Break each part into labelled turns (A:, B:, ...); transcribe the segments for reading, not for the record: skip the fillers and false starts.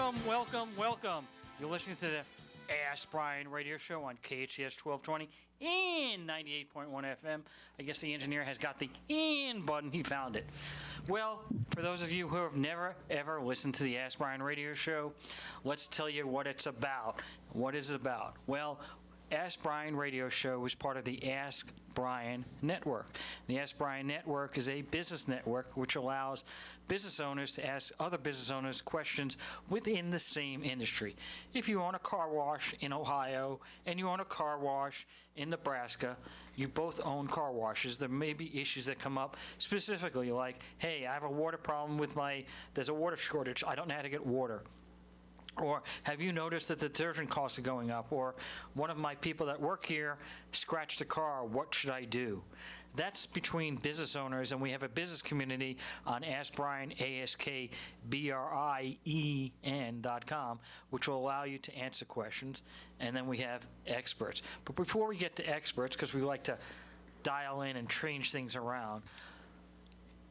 A: Welcome. You're listening to the Ask Brien Radio Show on KHTS 1220 and 98.1 FM. I guess the engineer has got the in button. He found it. Well, for those of you who have never, ever listened to the Ask Brien Radio Show, let's tell you what it's about. What is it about? Well, Ask Brien Radio Show is part of the Ask Brien Network. The Ask Brien Network is a business network which allows business owners to ask other business owners questions within the same industry. If you own a car wash in Ohio and you own a car wash in Nebraska, you both own car washes. There may be issues that come up specifically like, hey, I have a water problem there's a water shortage. I don't know how to get water. Or have you noticed that the detergent costs are going up? Or one of my people that work here scratched a car. What should I do? That's between business owners, and we have a business community on Ask Brien, AskBrien.com, which will allow you to answer questions. And then we have experts. But before we get to experts, because we like to dial in and change things around,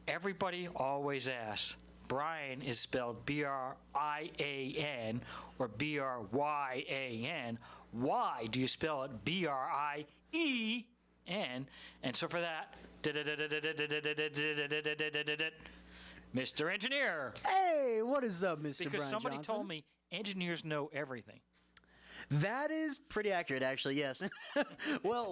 A: everybody always asks, Brien is spelled B-R-I-A-N or B-R-Y-A-N. Why do you spell it B-R-I-E-N? And so for that, Mr. Engineer.
B: Hey, what is up, Mr.
A: Because
B: Brian
A: somebody
B: Johnson?
A: told me engineers know everything.
B: That is pretty accurate, actually, yes. Well,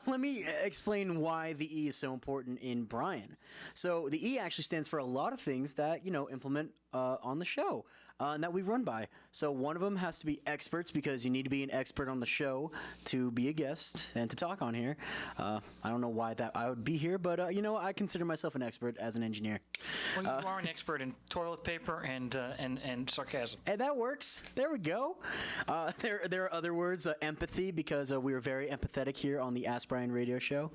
B: let me explain why the E is so important in Brien. So the E actually stands for a lot of things that, implement on the show and that we run by. So one of them has to be experts, because you need to be an expert on the show to be a guest and to talk on here. I don't know why that I would be here, but, I consider myself an expert as an engineer.
A: Well, you are an expert in toilet paper and sarcasm.
B: And that works. There we go. There are other words, empathy, because we are very empathetic here on the Ask Brien Radio Show.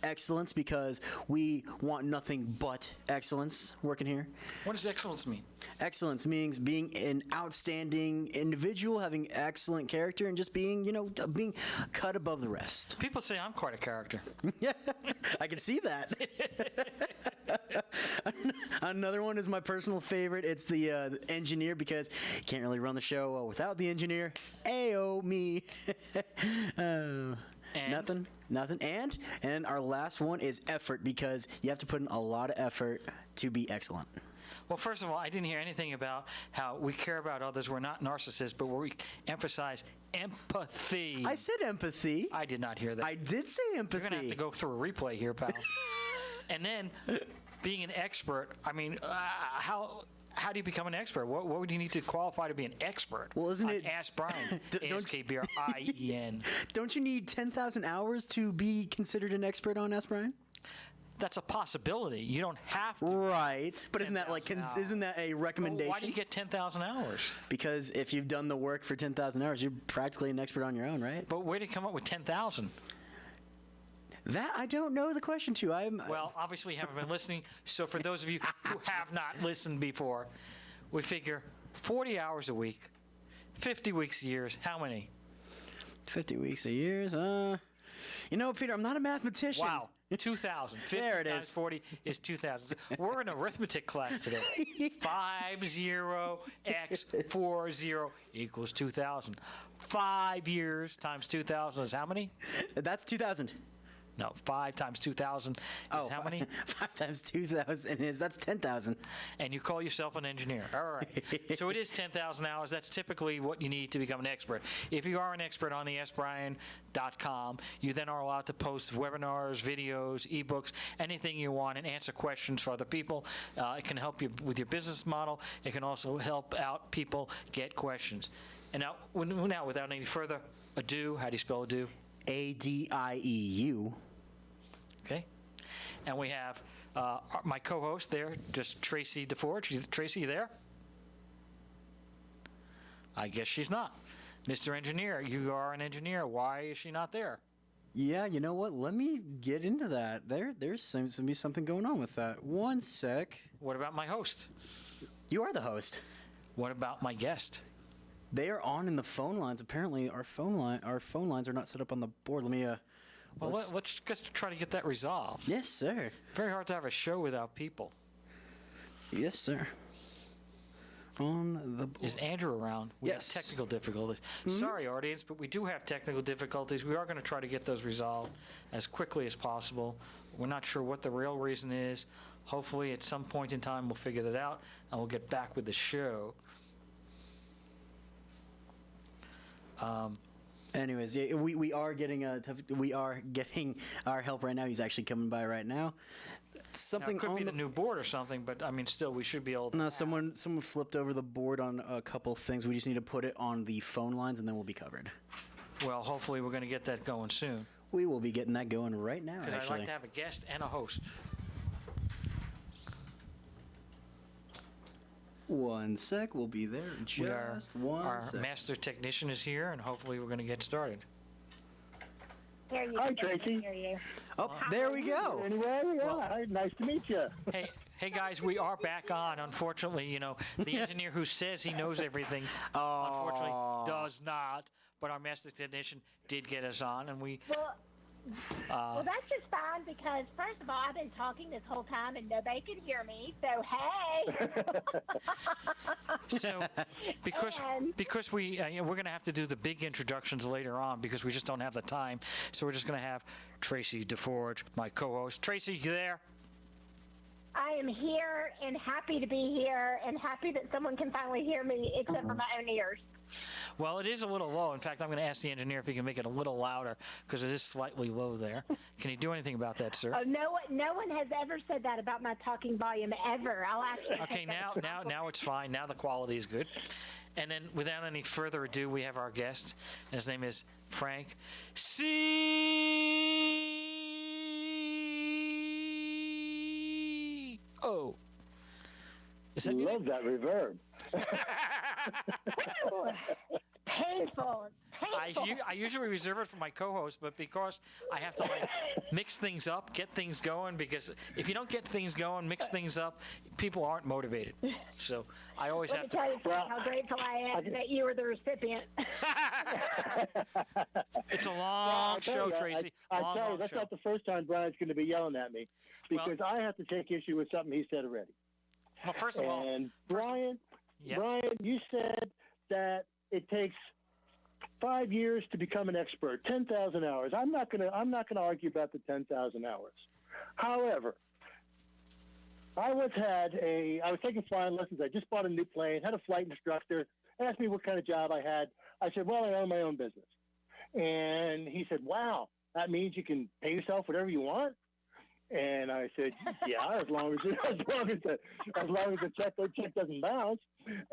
B: Excellence, because we want nothing but excellence working here.
A: What does excellence mean?
B: Excellence means being an outstanding individual, having excellent character, and just being, being cut above the rest.
A: People say I'm quite a character.
B: Yeah, I can see that. Another one is my personal favorite. It's the engineer, because you can't really run the show without the engineer. Ayo, me. Nothing. And our last one is effort, because you have to put in a lot of effort to be excellent.
A: Well, first of all, I didn't hear anything about how we care about others. We're not narcissists, but we emphasize empathy.
B: I said empathy.
A: I did not hear that.
B: I did say empathy.
A: You're going to have to go through a replay here, pal. And then, being an expert, I mean, how do you become an expert? What would you need to qualify to be an expert?
B: Well, isn't it
A: Ask Brien? AskBrien.
B: Don't you need 10,000 hours to be considered an expert on Ask Brien?
A: That's a possibility. You don't have to.
B: Right, but isn't that a recommendation?
A: Well, why do you get 10,000 hours?
B: Because if you've done the work for 10,000 hours, you're practically an expert on your own, right?
A: But where did you come up with 10,000?
B: That I don't know the question to.
A: Well, obviously you haven't been listening. So for those of you who have not listened before, we figure 40 hours a week, 50 weeks a year. How many? 50
B: weeks a year? Peter, I'm not a mathematician.
A: Wow. 2,000. 50
B: there it
A: times
B: is.
A: 40 is 2,000. We're in arithmetic class today. 50x40 equals 2,000. 5 years times 2,000 is how many?
B: That's 2,000.
A: No, 5 times 2,000 is how many?
B: 5 times 2,000 that's 10,000.
A: And you call yourself an engineer. All right. So it is 10,000 hours. That's typically what you need to become an expert. If you are an expert on the AskBrien.com, you then are allowed to post webinars, videos, ebooks, anything you want, and answer questions for other people. It can help you with your business model. It can also help out people get questions. And now without any further ado, how do you spell ado?
B: A-D-I-E-U.
A: Okay. And we have my co-host there, just Traci DeForge. Traci, you there? I guess she's not. Mr. Engineer, you are an engineer. Why is she not there?
B: Yeah, you know what? Let me get into that. There seems to be something going on with that. One sec.
A: What about my host?
B: You are the host.
A: What about my guest?
B: They are on in the phone lines. Apparently, our phone lines are not set up on the board. Let me.
A: Let's just try to get that resolved.
B: Yes, sir.
A: Very hard to have a show without people.
B: Yes, sir. on the board.
A: Is Andrew around? We
B: Yes.
A: have technical difficulties. Sorry, audience, but we do have technical difficulties. We are going to try to get those resolved as quickly as possible. We're not sure what the real reason is. Hopefully, at some point in time, we'll figure that out, and we'll get back with the show.
B: Anyways, yeah, we are getting our help right now. He's actually coming by right now.
A: Now,
B: Something
A: it could
B: on
A: be the new board or something, but I mean, still, we should be able to.
B: No, someone flipped over the board on a couple things. We just need to put it on the phone lines, and then we'll be covered.
A: Well, hopefully, we're going to get that going soon.
B: We will be getting that going right now.
A: Because I'd
B: Actually,
A: like to have a guest and a host.
B: 1 sec. We'll be there. Just one
A: Our
B: sec.
A: master technician is here, and hopefully, we're going to get started.
C: Here you
D: Hi,
C: go.
D: Traci.
C: Hear you.
B: Oh, there we go.
D: Anyway, yeah,
A: Well-
D: hi, nice to meet you.
A: Hey guys, we are back on. Unfortunately, the engineer who says he knows everything, unfortunately, does not. But our master technician did get us on, and we.
C: Well, that's just fine because, first of all, I've been talking this whole time and nobody could hear me. So, hey.
A: So, because we're going to have to do the big introductions later on because we just don't have the time. So we're just going to have Traci, DeForge, my co-host. Traci, you there?
C: I am here and happy to be here and happy that someone can finally hear me except for my own ears.
A: Well, it is a little low. In fact, I'm going to ask the engineer if he can make it a little louder because it is slightly low there. Can you do anything about that, sir?
C: Oh, no one has ever said that about my talking volume ever. I'll actually.
A: Okay, now it's fine. Now the quality is good. And then, without any further ado, we have our guest. And his name is Frank C.O. Is that
D: Love that reverb.
C: Painful.
A: I usually reserve it for my co-host, but because I have to mix things up, get things going, because if you don't get things going, mix things up, people aren't motivated. So I always
C: Let me
A: have to.
C: tell you, Frank, how grateful I am that you were the recipient.
A: It's a long show, Traci.
D: I
A: Long,
D: tell you,
A: long
D: that's
A: show.
D: not the first time Brian's going to be yelling at me because I have to take issue with something he said already.
A: Well, first of all,
D: And Brian,
A: yeah.
D: Brian, you said that it takes 5 years to become an expert, 10,000 hours. I'm not gonna argue about the 10,000 hours. However, I was taking flying lessons. I just bought a new plane, had a flight instructor, asked me what kind of job I had. I said, well, I own my own business. And he said, wow, that means you can pay yourself whatever you want? And I said, yeah, as long as the check doesn't bounce.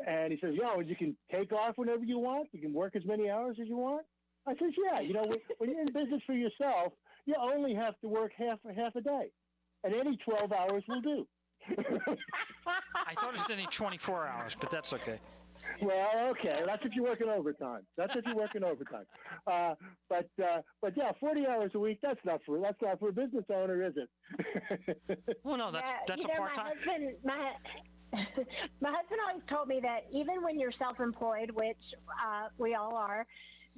D: And he says, yeah, you can take off whenever you want. You can work as many hours as you want. I says, yeah, when you're in business for yourself, you only have to work half a day, and any 12 hours will do.
A: I thought it was only 24 hours, but that's okay.
D: Well, okay, that's if you're working overtime. But yeah, 40 hours a week. That's not for a business owner, is it?
A: Well, no, that's a part-time.
C: My husband always told me that even when you're self-employed, which we all are,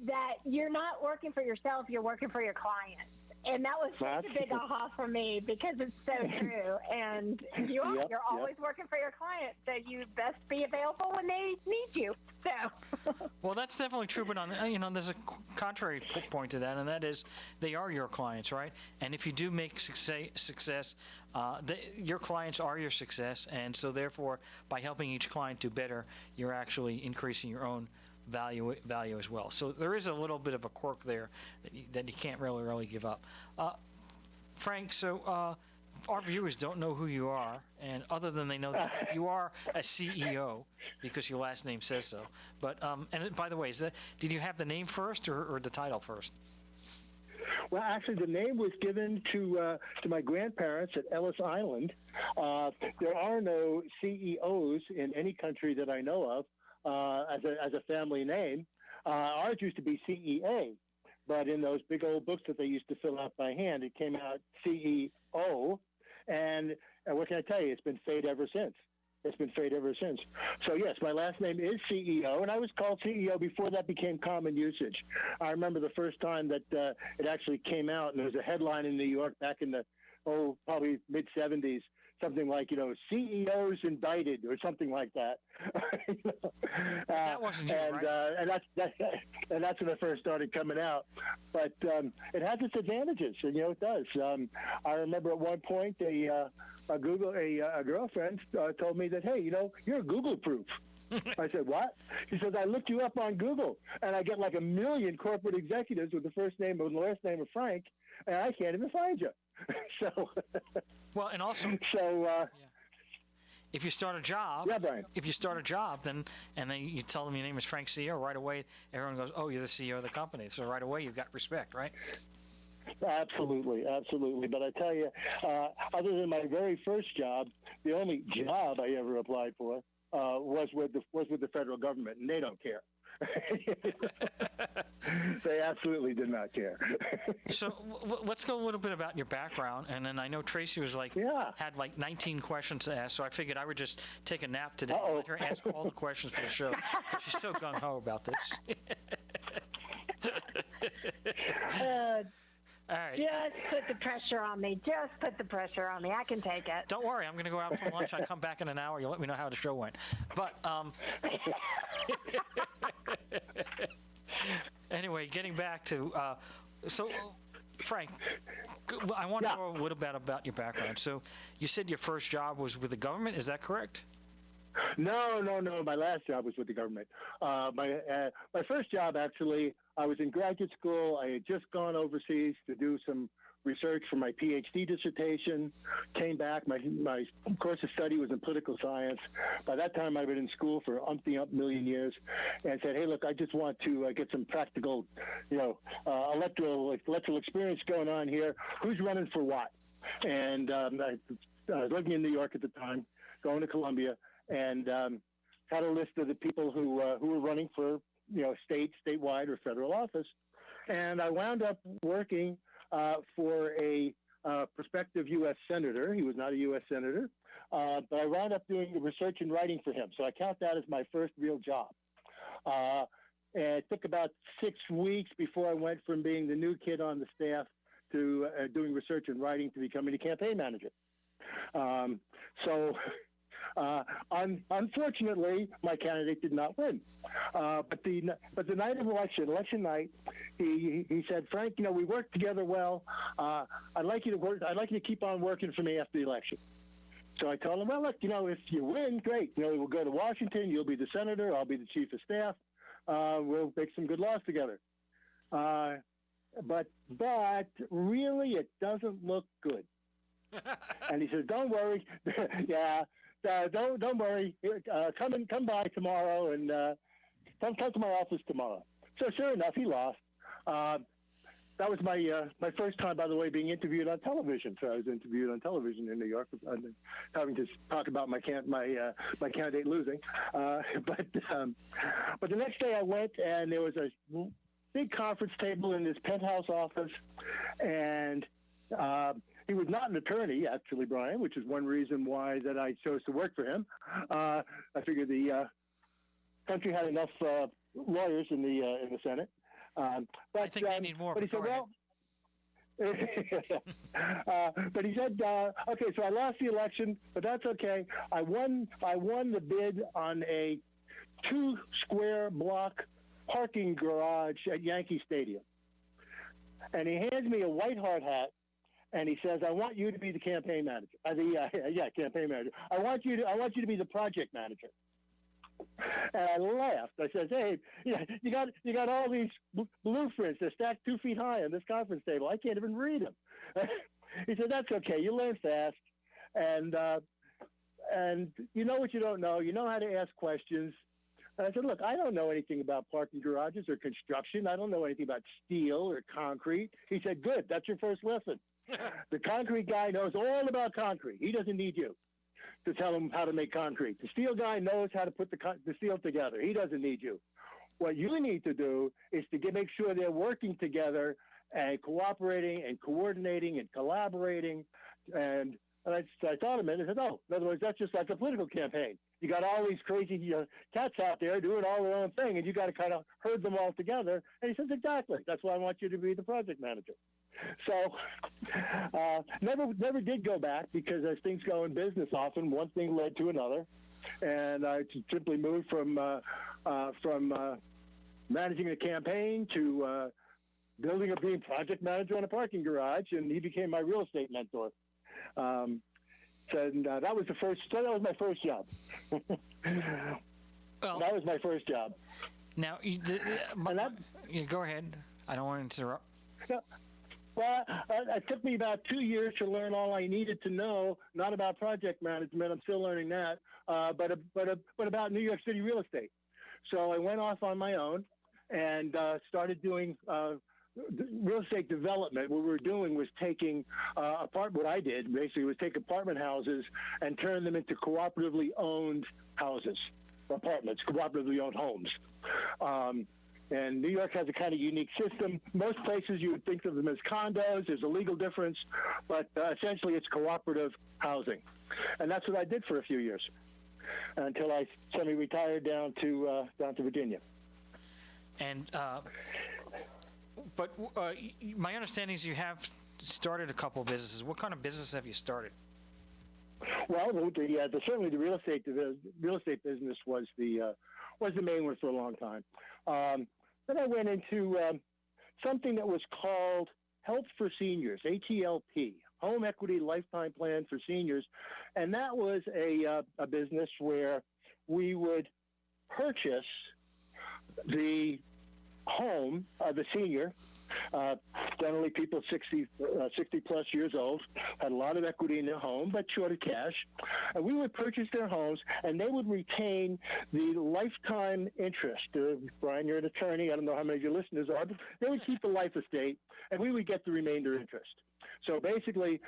C: that you're not working for yourself, you're working for your clients. And that was such a big aha for me because it's so true. And you're always working for your clients, so you best be available when they need you. So.
A: Well, that's definitely true, but there's a contrary point to that, and that is they are your clients, right? And if you do make success, your clients are your success, and so therefore, by helping each client do better, you're actually increasing your own value as well. So there is a little bit of a quirk there that you can't really give up. Frank, so our viewers don't know who you are, and other than they know that you are a CEO because your last name says so. But and by the way, did you have the name first or the title first?
D: Well, actually, the name was given to my grandparents at Ellis Island. There are no CEOs in any country that I know of. As a family name. Ours used to be CEA, but in those big old books that they used to fill out by hand, it came out CEO, and what can I tell you? It's been fade ever since. So yes, my last name is CEO, and I was called CEO before that became common usage. I remember the first time that it actually came out, and there was a headline in New York back in the probably mid 70s, something like, CEOs indicted or something like that.
A: That wasn't you, right?
D: And that's when I first started coming out. But it has its advantages, and it does. I remember at one point a girlfriend told me that, hey, you're Google proof. I said, what? He says, I looked you up on Google, and I get like 1 million corporate executives with the first name and the last name of Frank, and I can't even find you. So,
A: well, and also, if you start a job,
D: Brian.
A: If you start a job, then you tell them your name is Frank CEO, right away everyone goes, oh, you're the CEO of the company. So right away you've got respect, right?
D: Absolutely. But I tell you, other than my very first job, the only job I ever applied for was with the federal government, and they don't care. They absolutely did not care.
A: So let's go a little bit about your background, and then I know Traci was had like 19 questions to ask, so I figured I would just take a nap today and let her ask all the questions for the show, because she's so gung-ho about this. All right.
C: Just put the pressure on me. I can take it.
A: Don't worry. I'm going to go out for lunch. I come back in an hour. You'll let me know how the show went. But anyway, getting back to so Frank, I want to know a little bit about your background. So you said your first job was with the government. Is that correct?
D: No. My last job was with the government. My first job, actually, I was in graduate school. I had just gone overseas to do some research for my PhD dissertation. Came back. My course of study was in political science. By that time, I'd been in school for million years, and said, "Hey, look, I just want to get some practical, electoral experience going on here. Who's running for what?" And I was living in New York at the time, going to Columbia, and had a list of the people who were running for statewide or federal office, and I wound up working for a prospective U.S. senator. He was not a U.S. senator, but I wound up doing the research and writing for him. So I count that as my first real job. And it took about 6 weeks before I went from being the new kid on the staff to doing research and writing to becoming a campaign manager. Unfortunately, my candidate did not win. But the night of election night, he said, "Frank, we worked together well. I'd like you to keep on working for me after the election." So I told him, "Well, look, if you win, great. We'll go to Washington. You'll be the senator. I'll be the chief of staff. We'll make some good laws together." But really, it doesn't look good. And he said, "Don't worry." Yeah. Don't worry. Come by tomorrow and come to my office tomorrow. So sure enough, he lost. That was my first time, by the way, being interviewed on television. So I was interviewed on television in New York, having to talk about my candidate losing. But the next day I went, and there was a big conference table in this penthouse office, and he was not an attorney, actually, Brian, which is one reason why that I chose to work for him. I figured the country had enough lawyers in the Senate. But
A: I think they need more.
D: But he said, well, but he said, okay, so I lost the election, but that's okay. I won the bid on a 2-square block parking garage at Yankee Stadium. And he hands me a white hard hat. And he says, "I want you to be the campaign manager." Campaign manager. I want you to be the project manager. And I laughed. I said, "Hey, you got all these blueprints. They're stacked 2 feet high on this conference table. I can't even read them." He said, "That's okay. You learn fast, and you know what you don't know. You know how to ask questions." And I said, "Look, I don't know anything about parking garages or construction. I don't know anything about steel or concrete." He said, "Good. That's your first lesson. The concrete guy knows all about concrete. He doesn't need you to tell him how to make concrete. The steel guy knows how to put the steel together. He doesn't need you. What you need to do is to make sure they're working together and cooperating and coordinating and collaborating." And I thought a minute and said, "Oh, in other words, that's just like a political campaign. You got all these crazy cats out there doing all their own thing, and you got to kind of herd them all together." And he says, "Exactly. That's why I want you to be the project manager." So never did go back because as things go in business, often one thing led to another, and I simply moved from managing a campaign to building a being project manager on a parking garage, and he became my real estate mentor. That was my first job.
A: Well,
D: that was my first job.
A: Now, go ahead. I don't want to interrupt.
D: Well, it took me about 2 years to learn all I needed to know, not about project management. I'm still learning that, but about New York City real estate. So I went off on my own and started doing real estate development. What we were doing was taking what I did basically was take apartment houses and turn them into cooperatively owned houses, apartments, cooperatively owned homes. And New York has a kind of unique system. Most places you would think of them as condos. There's a legal difference, but essentially it's cooperative housing. And that's what I did for a few years until I semi-retired down to Virginia.
A: And but my understanding is you have started a couple of businesses. What kind of business have you started?
D: Well, certainly the real estate business was the main one for a long time. Then I went into something that was called Help for Seniors, HELP, Home Equity Lifetime Plan for Seniors, and that was a business where we would purchase the home of the senior. Generally, people 60 plus years old had a lot of equity in their home, but short of cash. And we would purchase their homes, and they would retain the lifetime interest. Brian, you're an attorney. I don't know how many of your listeners are, but they would keep the life estate, and we would get the remainder interest. So basically,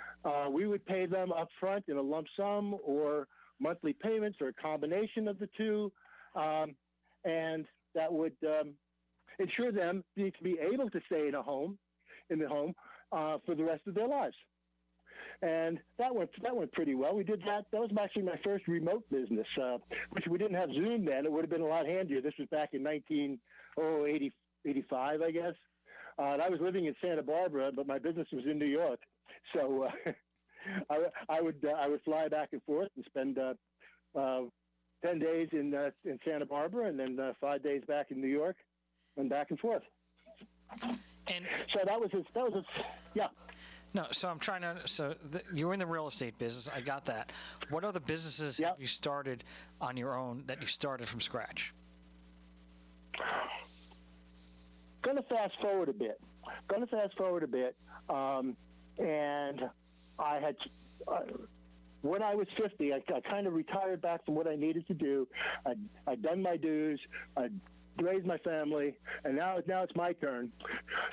D: we would pay them up front in a lump sum or monthly payments or a combination of the two, and that would ensure them to be able to stay in the home for the rest of their lives. And that went pretty well. We did that. That was actually my first remote business, which we didn't have Zoom then. It would have been a lot handier. This was back in 1985, I guess. And I was living in Santa Barbara, but my business was in New York. So I would fly back and forth and spend 10 days in Santa Barbara and then 5 days back in New York. And back and forth.
A: And
D: so that was yeah.
A: No, so I'm trying to. You're in the real estate business. I got that. What other businesses have you started on your own that you started from scratch?
D: Going to fast forward a bit. And I had. When I was 50, I kind of retired back from what I needed to do. I'd done my dues. I'd raised my family, and now it's my turn.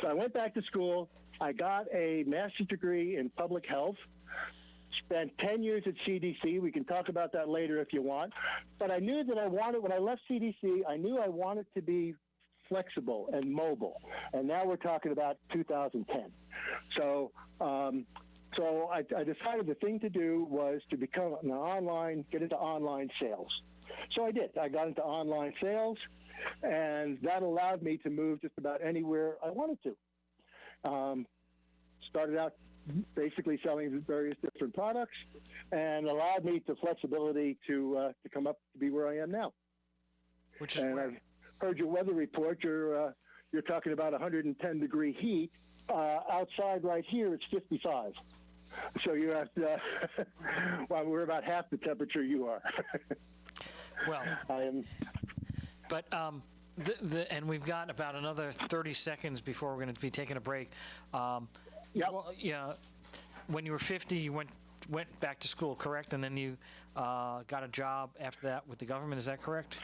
D: So I went back to school. I got a master's degree in public health. Spent 10 years at CDC. We can talk about that later if you want. But I knew that when I left CDC, I knew I wanted to be flexible and mobile. And now we're talking about 2010. So I decided the thing to do was to get into online sales. So I did. I got into online sales. And that allowed me to move just about anywhere I wanted to. Started out basically selling various different products, and allowed me the flexibility to come up to be where I am now.
A: Which is where?
D: I've heard your weather report. You're talking about 110 degree heat. Outside right here, it's 55. So you're at well, we're about half the temperature you are.
A: Well,
D: I am.
A: But and we've got about another 30 seconds before we're going to be taking a break.
D: Yep.
A: Well, yeah. When you were 50, you went back to school, correct? And then you got a job after that with the government. Is that correct?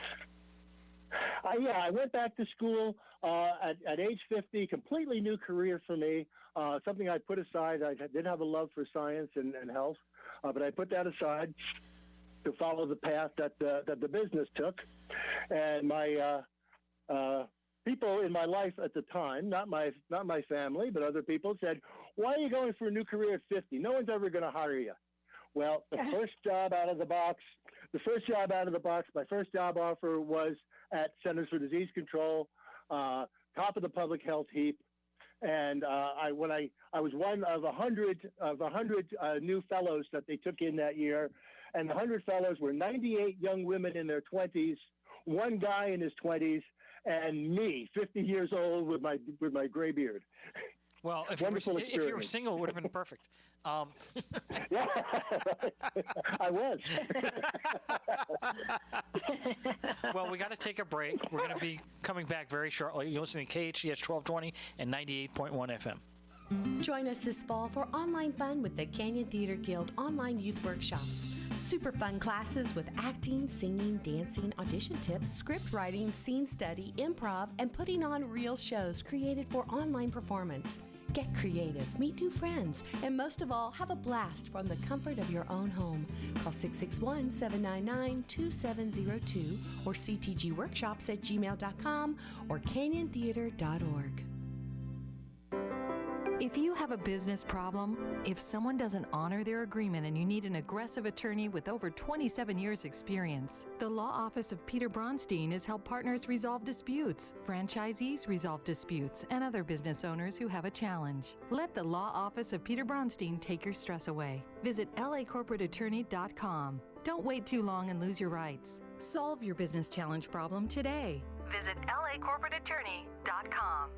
D: I went back to school at age 50. Completely new career for me. Something I put aside. I did have a love for science and health, but I put that aside to follow the path that the business took. And my people in my life at the time, not my family, but other people said, "Why are you going for a new career at 50? No one's ever going to hire you." Well, my first job out of the box, my first job offer was at Centers for Disease Control, top of the public health heap. And I was one of 100 new fellows that they took in that year, and the 100 fellows were 98 young women in their 20s, one guy in his 20s, and me, 50 years old with my gray beard.
A: Well, if you were single, it would have been perfect.
D: Yeah, I was.
A: Well, we got to take a break. We're going to be coming back very shortly. You're listening to KHTS 1220 and 98.1 FM.
E: Join us this fall for online fun with the Canyon Theater Guild online youth workshops. Super fun classes with acting, singing, dancing, audition tips, script writing, scene study, improv, and putting on real shows created for online performance. Get creative, meet new friends, and most of all, have a blast from the comfort of your own home. Call 661-799-2702 or ctgworkshops@gmail.com or canyontheater.org.
F: If you have a business problem, if someone doesn't honor their agreement and you need an aggressive attorney with over 27 years experience, the Law Office of Peter Bronstein has helped partners resolve disputes, franchisees resolve disputes, and other business owners who have a challenge. Let the Law Office of Peter Bronstein take your stress away. Visit lacorporateattorney.com. Don't wait too long and lose your rights. Solve your business challenge problem today. Visit lacorporateattorney.com.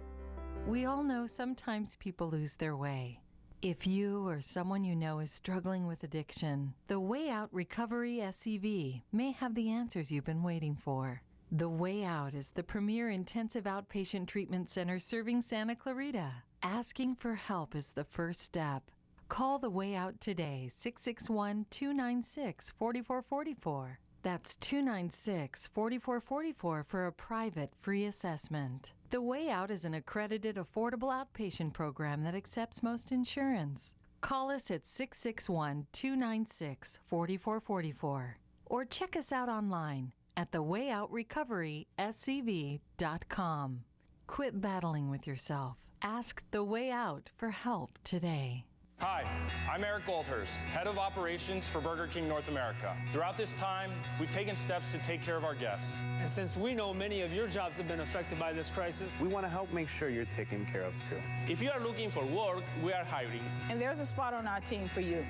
F: We all know sometimes people lose their way. If you or someone you know is struggling with addiction, the Way Out Recovery SCV may have the answers you've been waiting for. The Way Out is the premier intensive outpatient treatment center serving Santa Clarita. Asking for help is the first step. Call The Way Out today, 661-296-4444. That's 296-4444 for a private free assessment. The Way Out is an accredited, affordable outpatient program that accepts most insurance. Call us at 661-296-4444 or check us out online at thewayoutrrecoveryscv.com. Quit battling with yourself. Ask The Way Out for help today.
G: Hi, I'm Eric Goldhurst, Head of Operations for Burger King North America. Throughout this time, we've taken steps to take care of our guests.
H: And since we know many of your jobs have been affected by this crisis,
I: we want to help make sure you're taken care of too.
G: If you are looking for work, we are hiring.
J: And there's a spot on our team for you.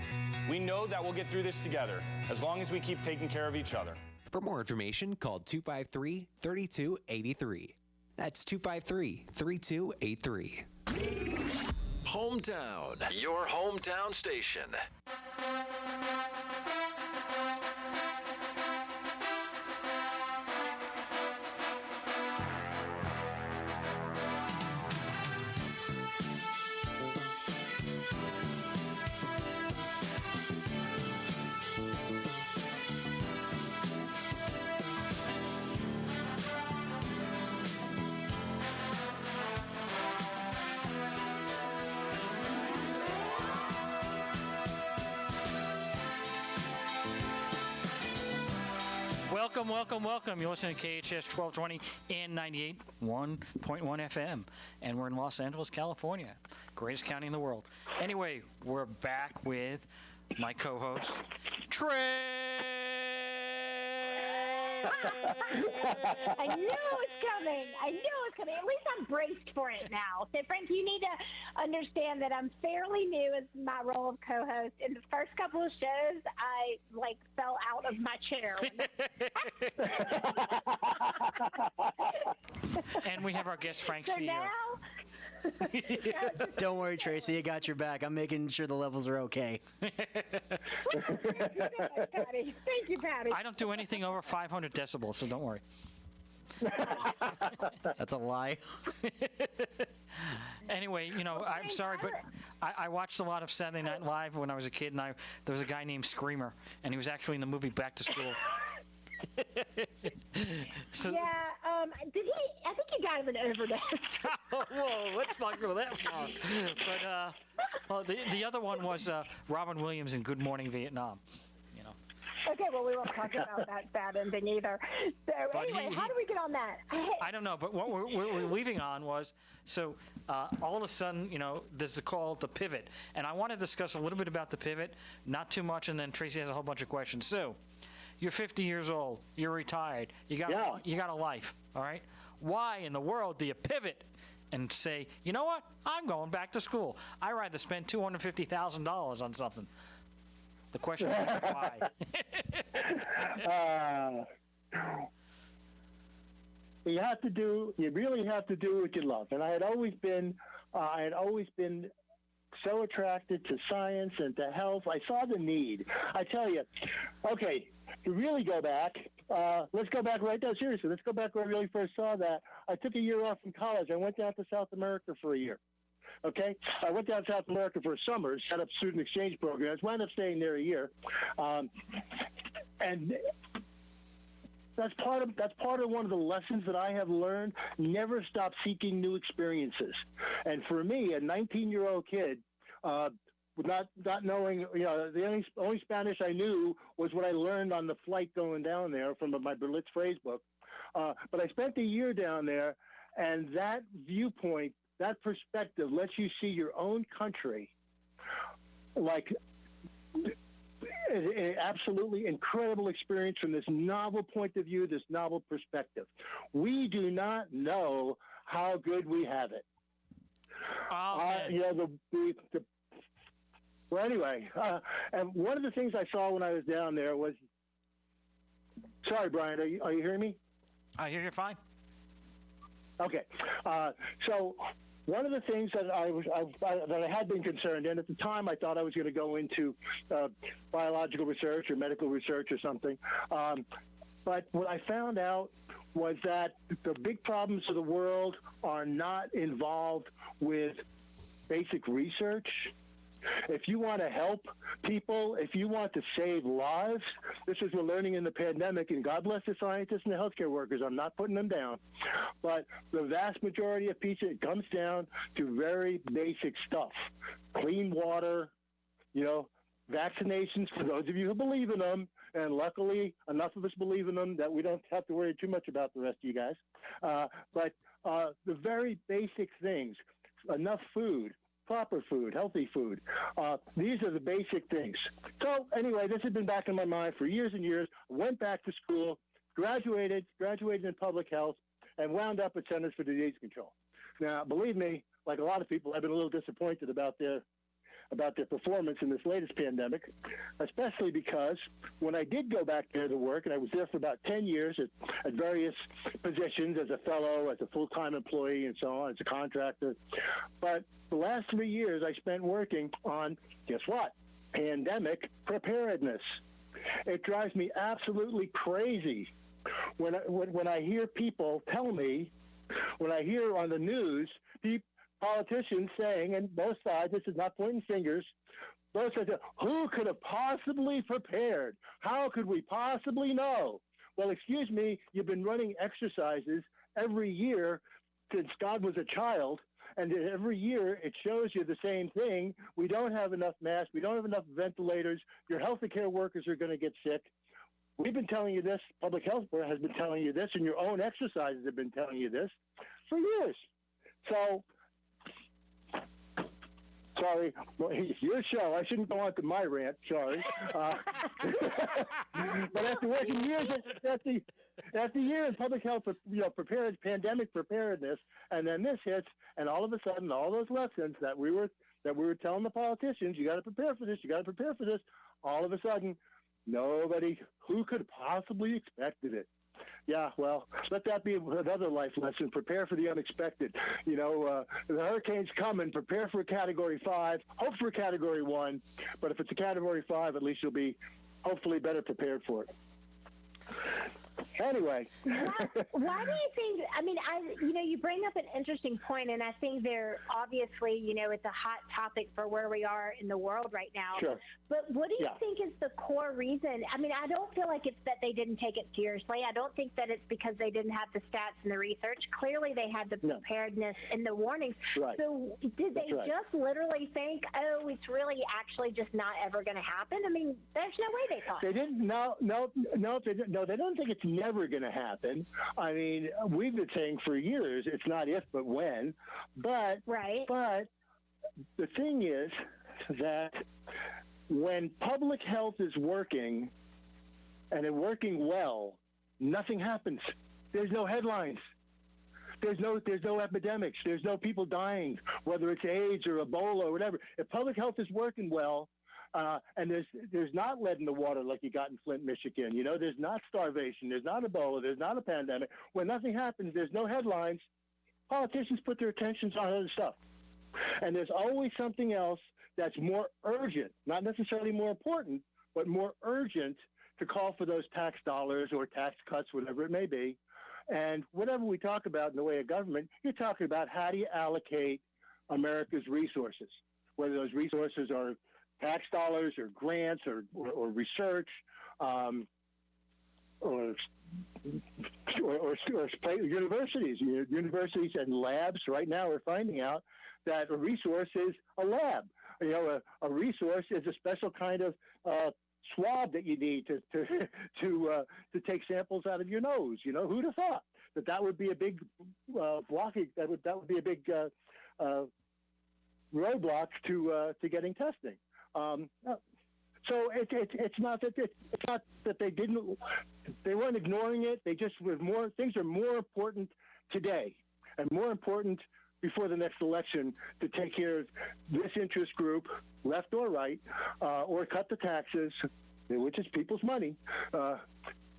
G: We know that we'll get through this together, as long as we keep taking care of each other.
K: For more information, call 253-3283. That's 253-3283.
L: Hometown, your hometown station.
A: Welcome. You're listening to KHTS 1220 and 98.1 FM. And we're in Los Angeles, California, greatest county in the world. Anyway, we're back with my co-host, Trey.
C: I knew it was coming. At least I'm braced for it now. So, Frank, you need to understand that I'm fairly new as my role of co-host. In the first couple of shows, I fell out of my chair.
A: And we have our guest, Frank
C: So
A: CEO.
C: now,
B: Don't worry, Tracy. I got your back. I'm making sure the levels are okay.
C: Patty. Thank you, Patty.
A: I don't do anything over 500 decibels, so don't worry.
B: That's a lie.
A: Anyway, I'm sorry, but I watched a lot of Saturday Night Live when I was a kid, and there was a guy named Screamer, and he was actually in the movie Back to School.
C: So, yeah, did he? I think he died of an overdose.
A: Whoa, let's not go that far. But the other one was Robin Williams in Good Morning Vietnam.
C: Okay, well, we won't talk about that bad ending either. So anyway, how do we get on that?
A: I don't know, but what we're leaving on was, all of a sudden, there's the pivot. And I want to discuss a little bit about the pivot, not too much, and then Tracy has a whole bunch of questions. So, you're 50 years old, you're retired, you got a life, all right? Why in the world do you pivot and say, you know what, I'm going back to school. I'd rather spend $250,000 on something. The question is why.
D: You really have to do what you love. And I had always been so attracted to science and to health. I saw the need. I tell you, okay, to really go back, let's go back right now. Seriously, let's go back where I really first saw that. I took a year off from college. I went down to South America for a year. Okay, I went down to South America for a summer, set up student exchange programs, wound up staying there a year, and that's part of one of the lessons that I have learned. Never stop seeking new experiences. And for me, a 19-year-old kid, not knowing, the only Spanish I knew was what I learned on the flight going down there from my Berlitz phrase book. But I spent a year down there, and that viewpoint, that perspective lets you see your own country like an absolutely incredible experience from this novel point of view, this novel perspective. We do not know how good we have it. Well, anyway, and one of the things I saw when I was down there was, sorry, Brian, are you hearing me?
A: I hear you fine.
D: Okay. So one of the things that I had been concerned in at the time, I thought I was going to go into biological research or medical research or something. But what I found out was that the big problems of the world are not involved with basic research. If you want to help people, if you want to save lives, this is what we're learning in the pandemic, and God bless the scientists and the healthcare workers. I'm not putting them down. But the vast majority of people, it comes down to very basic stuff. Clean water, vaccinations for those of you who believe in them, and luckily enough of us believe in them that we don't have to worry too much about the rest of you guys. But the very basic things, enough food, proper food, healthy food. These are the basic things. So anyway, this had been back in my mind for years and years. Went back to school, graduated in public health, and wound up at Centers for Disease Control. Now, believe me, like a lot of people, I've been a little disappointed about their performance in this latest pandemic, especially because when I did go back there to work, and I was there for about 10 years at various positions as a fellow, as a full-time employee, and so on, as a contractor. But the last 3 years I spent working on, guess what? Pandemic preparedness. It drives me absolutely crazy when I hear people tell me, when I hear on the news, politicians saying, and both sides, this is not pointing fingers, both sides say, who could have possibly prepared? How could we possibly know? Well, excuse me, you've been running exercises every year since God was a child, and every year it shows you the same thing. We don't have enough masks. We don't have enough ventilators. Your health care workers are going to get sick. We've been telling you this. Public Health Board has been telling you this, and your own exercises have been telling you this for years. So, sorry, well, it's your show. I shouldn't go on to my rant. Sorry. But after working years after year in public health, pandemic preparedness, and then this hits, and all of a sudden, all those lessons that we were telling the politicians, you got to prepare for this, you got to prepare for this. All of a sudden, nobody who could possibly expected it. Yeah, well, let that be another life lesson. Prepare for the unexpected. The hurricane's coming. Prepare for a Category 5. Hope for a Category 1. But if it's a Category 5, at least you'll be hopefully better prepared for it. Anyway.
C: Why do you think, you bring up an interesting point, and I think they're obviously, it's a hot topic for where we are in the world right now.
D: Sure.
C: But what do you think is the core reason? I don't feel like it's that they didn't take it seriously. I don't think that it's because they didn't have the stats and the research. Clearly they had the preparedness and the warnings.
D: Right.
C: So did they just literally think, oh, it's really actually just not ever going to happen? There's no way they thought.
D: They didn't. No, they don't think it's never going to happen. We've been saying for years it's not if but when. But the thing is that when public health is working and it's working well, nothing happens. There's no headlines. there's no epidemics. There's no people dying, whether it's AIDS or Ebola or whatever. If public health is working well, and there's not lead in the water like you got in Flint, Michigan. You know, there's not starvation. There's not Ebola. There's not a pandemic. When nothing happens, there's no headlines. Politicians put their attentions on other stuff. And there's always something else that's more urgent, not necessarily more important, but more urgent to call for those tax dollars or tax cuts, whatever it may be. And whatever we talk about in the way of government, you're talking about how do you allocate America's resources, whether those resources are tax dollars or grants or research or universities. Universities and labs right now are finding out that a resource is a lab. You know, a resource is a special kind of swab that you need to take samples out of your nose. You know, who'd have thought that would be a big blocking? That would be a big roadblock to getting testing. So it's not that they weren't ignoring it. They just were more. Things are more important today, and more important before the next election to take care of this interest group, left or right, or cut the taxes, which is people's money.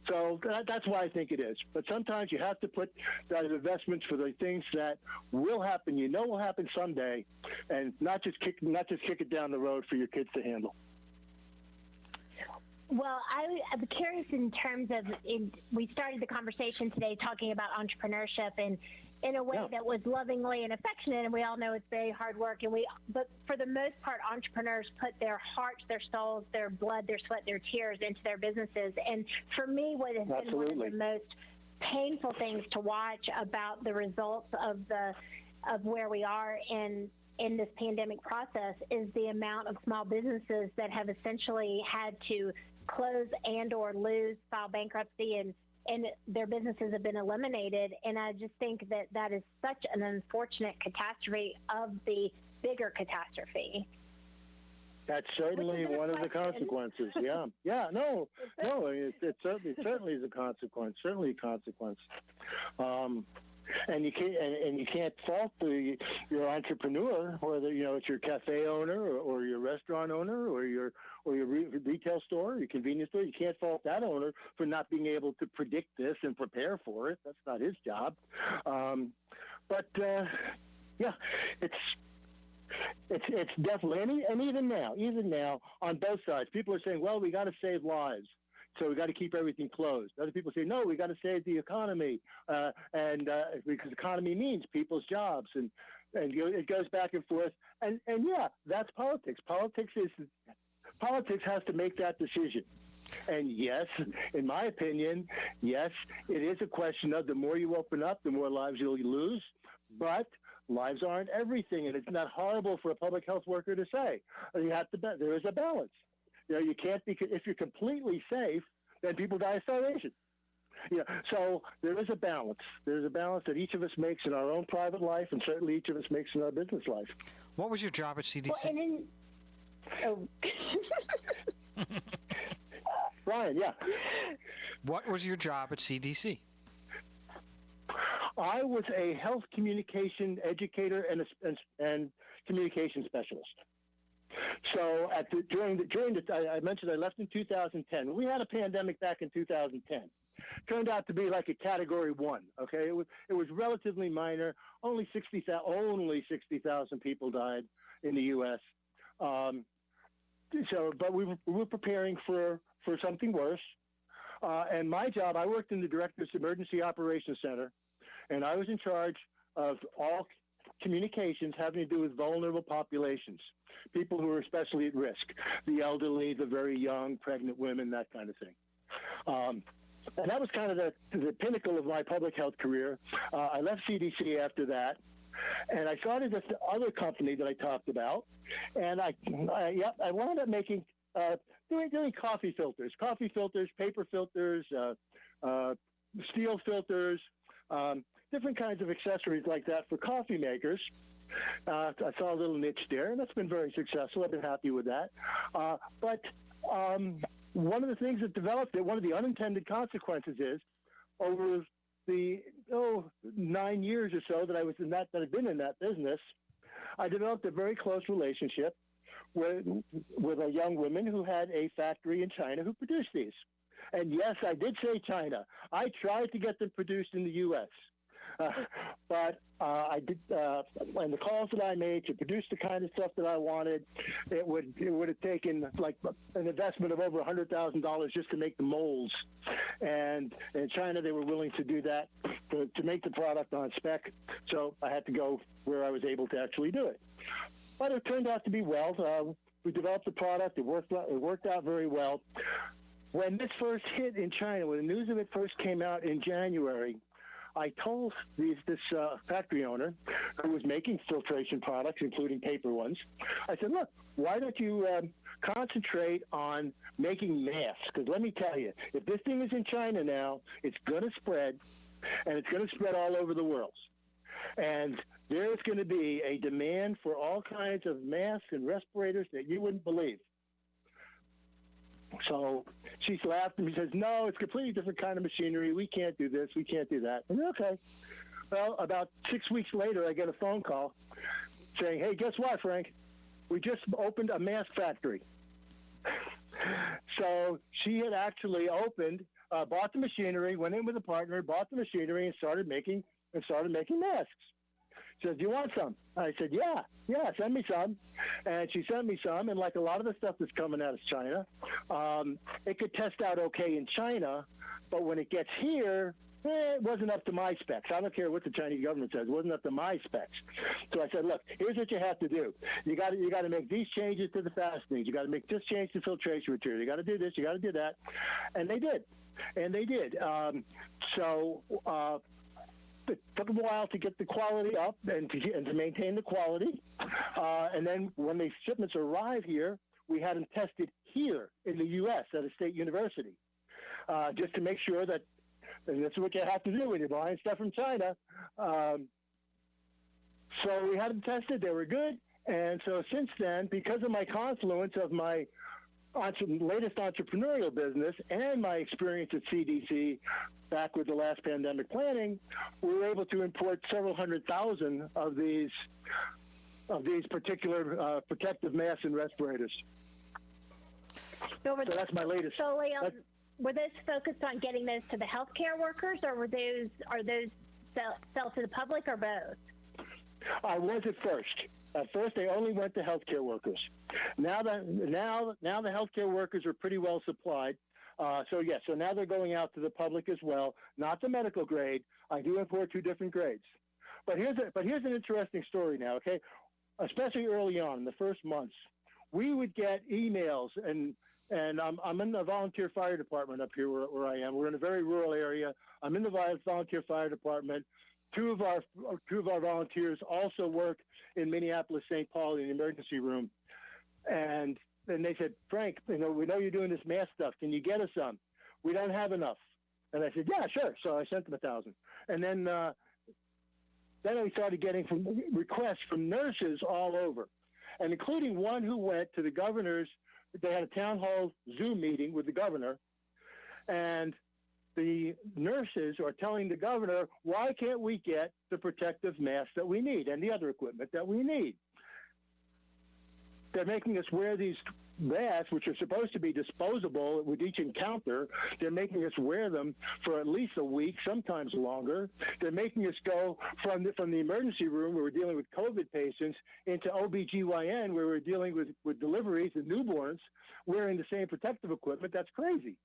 D: So that's why I think it is. But sometimes you have to put that in investments for the things that will happen, you know will happen someday, and not just kick it down the road for your kids to handle.
C: Well, I'm curious in terms of, we started the conversation today talking about entrepreneurship and in a way that was lovingly and affectionate, and we all know it's very hard work. But for the most part, entrepreneurs put their hearts, their souls, their blood, their sweat, their tears into their businesses. And for me, what has been one of the most painful things to watch about the results of where we are in this pandemic process is the amount of small businesses that have essentially had to close and or file bankruptcy, and their businesses have been eliminated. And I just think that is such an unfortunate catastrophe of the bigger catastrophe.
D: That's certainly one of the consequences. Yeah. No. It certainly is a consequence. Certainly a consequence. And you can't fault your entrepreneur, whether it's your cafe owner or your restaurant owner or your retail store, your convenience store. You can't fault that owner for not being able to predict this and prepare for it. That's not his job. It's definitely, and even now on both sides, people are saying, well, we got to save lives, so we got to keep everything closed. Other people say, no, we got to save the economy, because economy means people's jobs, and it goes back and forth. And yeah, that's politics. Politics has to make that decision. And yes, in my opinion, yes, it is a question of the more you open up, the more lives you'll lose. But lives aren't everything, and it's not horrible for a public health worker to say. There is a balance. You can't be, if you're completely safe, then people die of starvation. So there is a balance. There's a balance that each of us makes in our own private life, and certainly each of us makes in our business life.
A: What was your job at CDC?
D: Brian, yeah.
A: What was your job at CDC?
D: I was a health communication educator and communication specialist. So I mentioned I left in 2010. We had a pandemic back in 2010. Turned out to be like a Category 1. Okay, it was relatively minor. Only 60,000 people died in the U.S. But we were preparing for something worse. And my job, I worked in the Director's Emergency Operations Center, and I was in charge of all communications having to do with vulnerable populations, people who are especially at risk, the elderly, the very young, pregnant women, that kind of thing. And that was kind of the pinnacle of my public health career. I left CDC after that, and I started this other company that I talked about, and I wound up making doing coffee filters, paper filters, steel filters, different kinds of accessories like that for coffee makers. I saw a little niche there, and that's been very successful. I've been happy with that. But one of the things that developed, one of the unintended consequences is, over the 9 years or so that I was in that I've been in that business, I developed a very close relationship with a young woman who had a factory in China who produced these. And yes, I did say China. I tried to get them produced in the U.S., but I did. And the calls that I made to produce the kind of stuff that I wanted, it would have taken like an investment of over $100,000 just to make the molds. And in China, they were willing to do that to make the product on spec. So I had to go where I was able to actually do it. But it turned out to be well. We developed the product. It worked out very well. When this first hit in China, when the news of it first came out in January, I told this factory owner who was making filtration products, including paper ones, I said, look, why don't you concentrate on making masks? Because let me tell you, if this thing is in China now, it's going to spread, and it's going to spread all over the world. And there's going to be a demand for all kinds of masks and respirators that you wouldn't believe. So she laughed and says, no, it's a completely different kind of machinery. We can't do this. We can't do that. And okay. Well, about 6 weeks later, I get a phone call saying, hey, guess what, Frank? We just opened a mask factory. So she had actually bought the machinery, went in with a partner, bought the machinery, and started making masks. She said, do you want some? I said, yeah, send me some. And she sent me some, and like a lot of the stuff that's coming out of China, it could test out okay in China, but when it gets here, it wasn't up to my specs. I don't care what the Chinese government says. It wasn't up to my specs. So I said, look, here's what you have to do. You got to make these changes to the fastenings. You got to make this change to filtration material. You got to do this. You got to do that. And they did. It took a while to get the quality up and to maintain the quality. And then when the shipments arrive here, we had them tested here in the U.S. at a state university, just to make sure that, and this is what you have to do when you're buying stuff from China. So we had them tested. They were good. And so since then, because of my confluence of my latest entrepreneurial business and my experience at CDC back with the last pandemic planning, we were able to import several 100,000 of these particular protective masks and respirators.
C: So
D: that's my latest.
C: So, were those focused on getting those to the healthcare workers, or are those sell to the public, or both?
D: I was at first. At first, they only went to healthcare workers. Now the healthcare workers are pretty well supplied. So now they're going out to the public as well. Not the medical grade. I do import 2 different grades. But here's an interesting story now. Okay, especially early on in the first months, we would get emails, and I'm in the volunteer fire department up here where I am. We're in a very rural area. I'm in the volunteer fire department. Two of our volunteers also work in Minneapolis-St. Paul in the emergency room. And they said, Frank, we know you're doing this mask stuff. Can you get us some? We don't have enough. And I said, yeah, sure. So I sent them 1,000. And then we started getting requests from nurses all over, and including one who went to the governor's. They had a town hall Zoom meeting with the governor, and the nurses are telling the governor, why can't we get the protective masks that we need and the other equipment that we need? They're making us wear these masks, which are supposed to be disposable with each encounter. They're making us wear them for at least a week, sometimes longer. They're making us go from the emergency room where we're dealing with COVID patients into OBGYN where we're dealing with deliveries and newborns wearing the same protective equipment. That's crazy.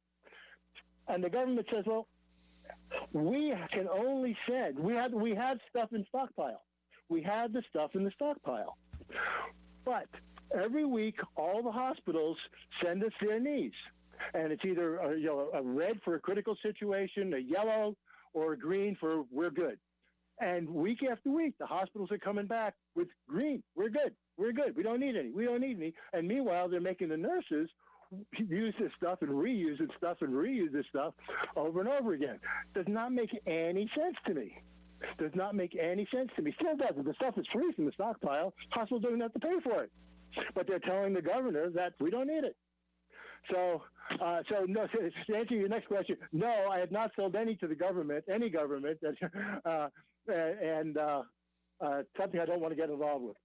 D: And the government says, well, we can only send. We had stuff in stockpile. We had the stuff in the stockpile. But every week, all the hospitals send us their needs. And it's either a red for a critical situation, a yellow, or a green for we're good. And week after week, the hospitals are coming back with green. We're good. We're good. We don't need any. We don't need any. And meanwhile, they're making the nurses use this stuff and reuse this stuff and reuse this stuff over and over again. Does not make any sense to me. Does not make any sense to me. Still doesn't. The stuff is free from the stockpile. Hospitals don't have to pay for it. But they're telling the governor that we don't need it. So no. To answer your next question, no, I have not sold any to the government, any government, and something I don't want to get involved with.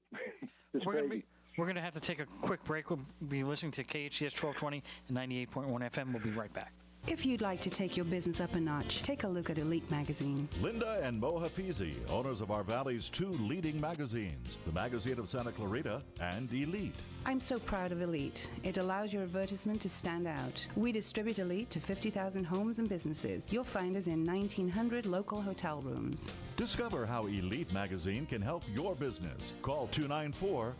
A: We're going to have to take a quick break. We'll be listening to KHTS 1220 and 98.1 FM. We'll be right back.
M: If you'd like to take your business up a notch, take a look at Elite Magazine.
N: Linda and Mo Hafizi, owners of our Valley's two leading magazines, the Magazine of Santa Clarita and Elite.
M: I'm so proud of Elite. It allows your advertisement to stand out. We distribute Elite to 50,000 homes and businesses. You'll find us in 1,900 local hotel rooms.
N: Discover how Elite Magazine can help your business. Call 294-4444.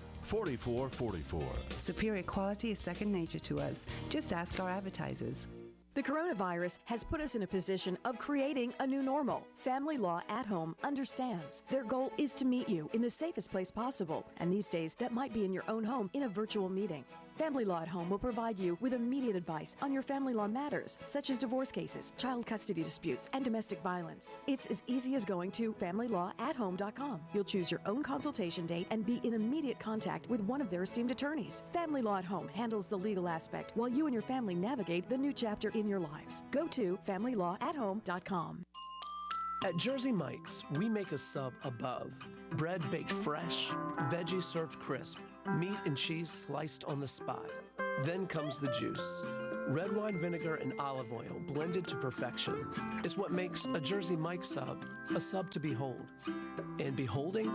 M: Superior quality is second nature to us. Just ask our advertisers.
F: The coronavirus has put us in a position of creating a new normal. Family Law at Home understands. Their goal is to meet you in the safest place possible, and these days that might be in your own home in a virtual meeting. Family Law at Home will provide you with immediate advice on your family law matters, such as divorce cases, child custody disputes, and domestic violence. It's as easy as going to FamilyLawAtHome.com. You'll choose your own consultation date and be in immediate contact with one of their esteemed attorneys. Family Law at Home handles the legal aspect while you and your family navigate the new chapter in your lives. Go to FamilyLawAtHome.com.
O: At Jersey Mike's, we make a sub above. Bread baked fresh, veggies served crisp, meat and cheese sliced on the spot. Then comes the juice. Red wine vinegar and olive oil blended to perfection. It's what makes a Jersey Mike's sub a sub to behold. And beholding?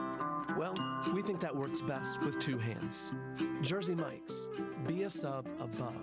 O: Well, we think that works best with two hands. Jersey Mike's. Be a sub above.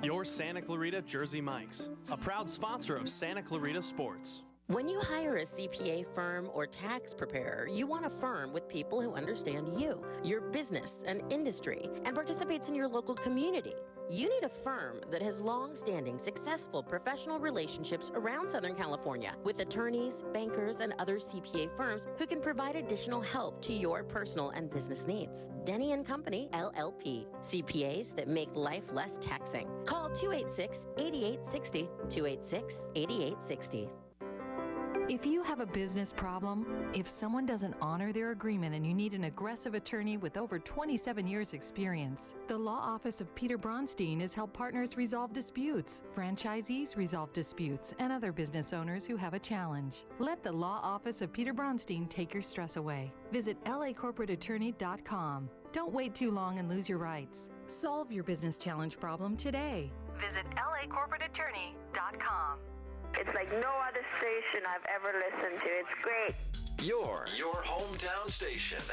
P: Your Santa Clarita Jersey Mike's, a proud sponsor of Santa Clarita Sports.
Q: When you hire a CPA firm or tax preparer, you want a firm with people who understand you, your business and industry, and participates in your local community. You need a firm that has long-standing, successful professional relationships around Southern California with attorneys, bankers, and other CPA firms who can provide additional help to your personal and business needs. Denny & Company, LLP. CPAs that make life less taxing. Call 286-8860, 286-8860.
F: If you have a business problem, if someone doesn't honor their agreement and you need an aggressive attorney with over 27 years experience, the law office of Peter Bronstein has helped partners resolve disputes, franchisees resolve disputes, and other business owners who have a challenge. Let the law office of Peter Bronstein take your stress away. Visit lacorporateattorney.com. Don't wait too long and lose your rights. Solve your business challenge problem today. Visit lacorporateattorney.com.
R: It's like no other station I've ever listened to. It's great.
L: Your hometown station.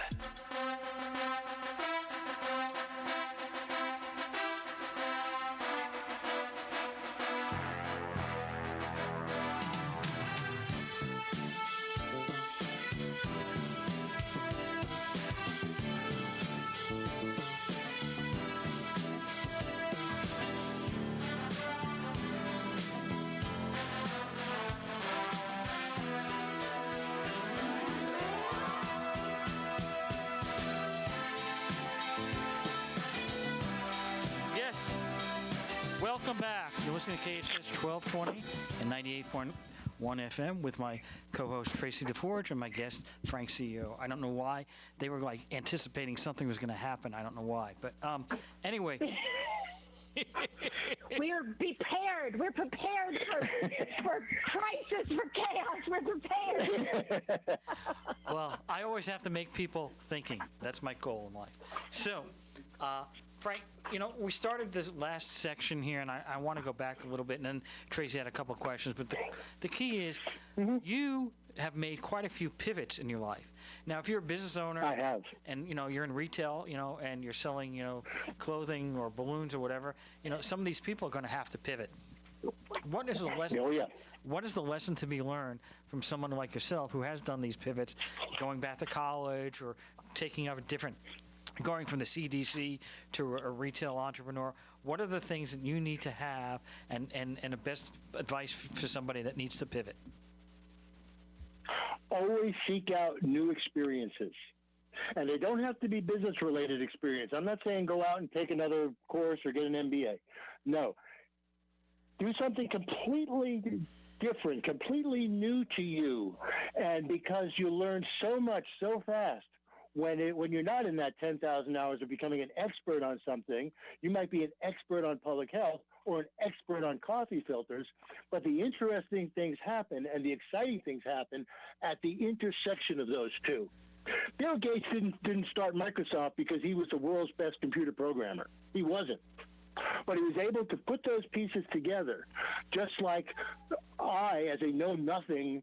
A: Welcome back. You're listening to KHTS 1220 and 98.1 FM with my co-host Traci DeForge and my guest Frank CEO. I don't know why they were like anticipating something was going to happen. I don't know why, but anyway.
C: We're prepared. We're prepared for crisis, for chaos. We're prepared.
A: Well, I always have to make people thinking. That's my goal in life. So, Frank, you know, we started this last section here, and I want to go back a little bit, and then Traci had a couple of questions. But the key is you have made quite a few pivots in your life. Now, if you're a business owner,
D: I have,
A: and you know you're in retail, you know, and you're selling, you know, clothing or balloons or whatever, you know, some of these people are going to have to pivot. What is the lesson?
D: Oh, yeah.
A: What is the lesson to be learned from someone like yourself who has done these pivots, going back to college or taking up a different, going from the CDC to a retail entrepreneur? What are the things that you need to have, and the best advice for somebody that needs to pivot?
D: Always seek out new experiences. And they don't have to be business-related experience. I'm not saying go out and take another course or get an MBA. No. Do something completely different, completely new to you. And because you learn so much so fast, when you're not in that 10,000 hours of becoming an expert on something, you might be an expert on public health or an expert on coffee filters, but the interesting things happen and the exciting things happen at the intersection of those two. Bill Gates didn't start Microsoft because he was the world's best computer programmer. He wasn't. But he was able to put those pieces together, just like I, as a know-nothing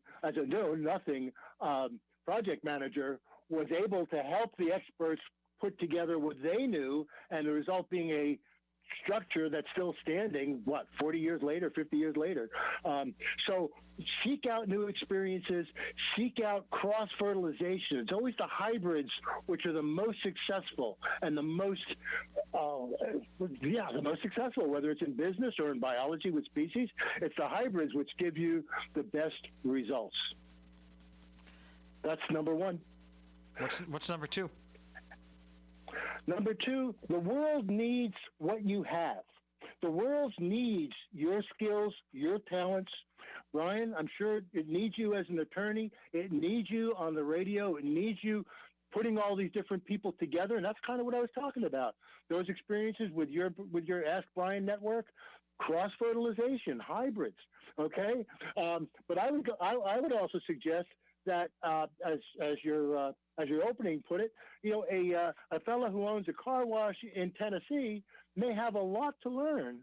D: project manager, was able to help the experts put together what they knew, and the result being a structure that's still standing, 40 years later, 50 years later. So seek out new experiences, seek out cross-fertilization. It's always the hybrids which are the most successful and the most successful, whether it's in business or in biology with species. It's the hybrids which give you the best results. That's number one.
A: What's number two?
D: Number two, the world needs what you have. The world needs your skills, your talents. Brian, I'm sure it needs you as an attorney. It needs you on the radio. It needs you putting all these different people together. And that's kind of what I was talking about. Those experiences with your Ask Brien network, cross-fertilization, hybrids, okay? But I would also suggest that as your opening put it, a fellow who owns a car wash in Tennessee may have a lot to learn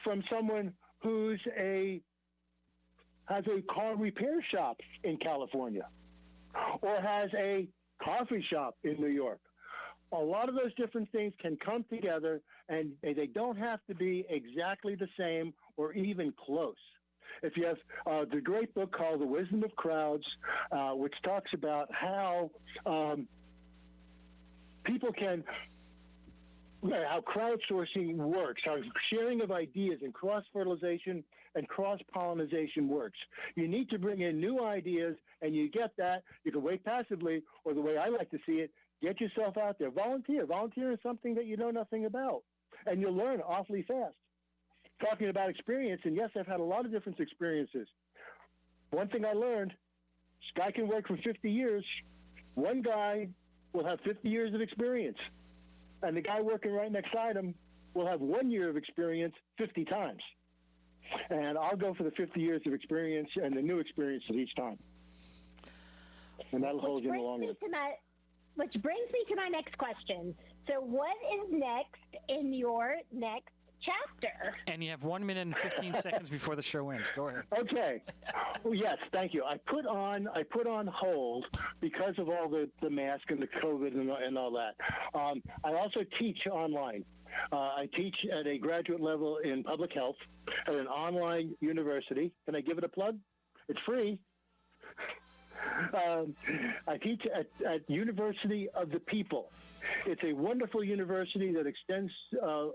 D: from someone who's has a car repair shop in California or has a coffee shop in New York. A lot of those different things can come together, and they don't have to be exactly the same or even close. If you have the great book called The Wisdom of Crowds, which talks about how how crowdsourcing works, how sharing of ideas and cross-fertilization and cross-pollination works. You need to bring in new ideas, and you get that. You can wait passively, or the way I like to see it, get yourself out there. Volunteer. Volunteer is something that you know nothing about, and you'll learn awfully fast. Talking about experience, and yes, I've had a lot of different experiences. One thing I learned, this guy can work for 50 years. One guy will have 50 years of experience, and the guy working right next side him will have 1 year of experience 50 times. And I'll go for the 50 years of experience and the new experiences each time. And that'll hold you in the long run.
C: Which brings me to my next question. So what is next in your next chapter?
A: And you have 1 minute and 15 seconds before the show ends. Go ahead.
D: Okay. Well, yes, thank you. I put on hold because of all the mask and the COVID and all that. I also teach online. I teach at a graduate level in public health at an online university. Can I give it a plug? It's free. I teach at University of the People. It's a wonderful university that extends the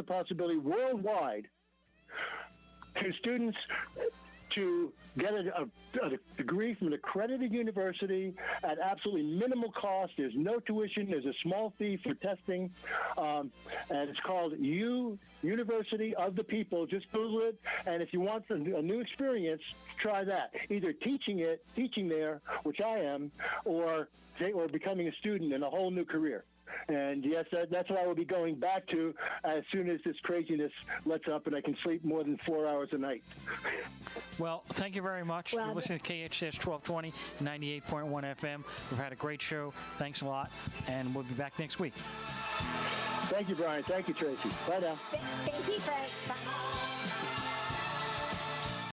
D: possibility worldwide to students to get a degree from an accredited university at absolutely minimal cost. There's no tuition. There's a small fee for testing. And it's called University of the People. Just Google it. And if you want a new experience, try that. Either teaching there, which I am, or becoming a student in a whole new career. And yes, that's what I will be going back to as soon as this craziness lets up and I can sleep more than 4 hours a night.
A: Well, thank you very much. You're listening to KHTS 1220, 98.1 FM. We've had a great show. Thanks a lot. And we'll be back next week.
D: Thank you, Brian. Thank you, Tracy. Bye now.
C: Thank you, Frank. Bye.